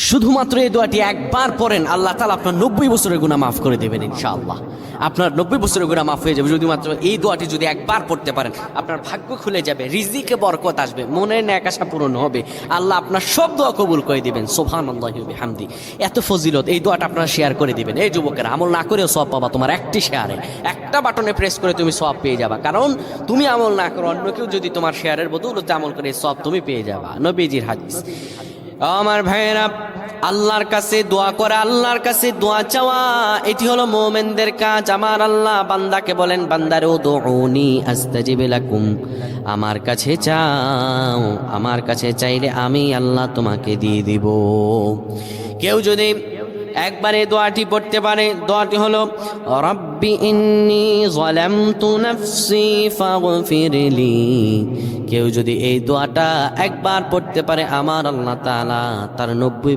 শুধুমাত্র এই দোয়াটি একবার পড়েন, আল্লাহ তাআলা আপনার 90 বছরের গুনাহ মাফ করে দেবেন ইনশাআল্লাহ। আপনার 90 বছরের গুনাহ মাফ হয়ে যাবে যদি মাত্র এই দোয়াটি যদি একবার পড়তে পারেন। আপনার ভাগ্য খুলে যাবে, রিজিকে বরকত আসবে, মনের ন্যাক আশা পূরণ হবে, আল্লাহ আপনার সব দোয়া কবুল করে দিবেন। সুবহানাল্লাহি ওয়া বিহামদি। এত ফজিলত এই দোয়াটা আপনারা শেয়ার করে দিবেন। এই যুবকেরা, আমল না করেও সওয়াব পাবা। তোমার একটি শেয়ারে, একটা বাটনে প্রেস করে তুমি সওয়াব পেয়ে যাবা। কারণ তুমি আমল না করো, অন্য কেউ যদি তোমার শেয়ারের বদৌলতে আমল করে সওয়াব তুমি পেয়ে যাবা। নবীজির হাদিস। আমার ভাইয়েরা, আল্লাহর কাছে দোয়া করে, আল্লাহর কাছে দোয়া চাওয়া, এটি হলো মুমিনদের কাজ। আমার আল্লাহ বান্দাকে বলেন, বান্দারে উদউনি আস্তাজিব লাকুম, আমার কাছে চাও, আমার কাছে চাইলে আমি আল্লাহ তোমাকে দিয়ে দিব। কেউ যদি একবারে দোয়াটি পড়তে পারে, দোয়াটি হলো রব্বি ইন্নী যালামতু নাফসি ফাগফিরলি। কেউ যদি এই দোয়াটা একবার পড়তে পারে, আমার আল্লাহ তাআলা তার 90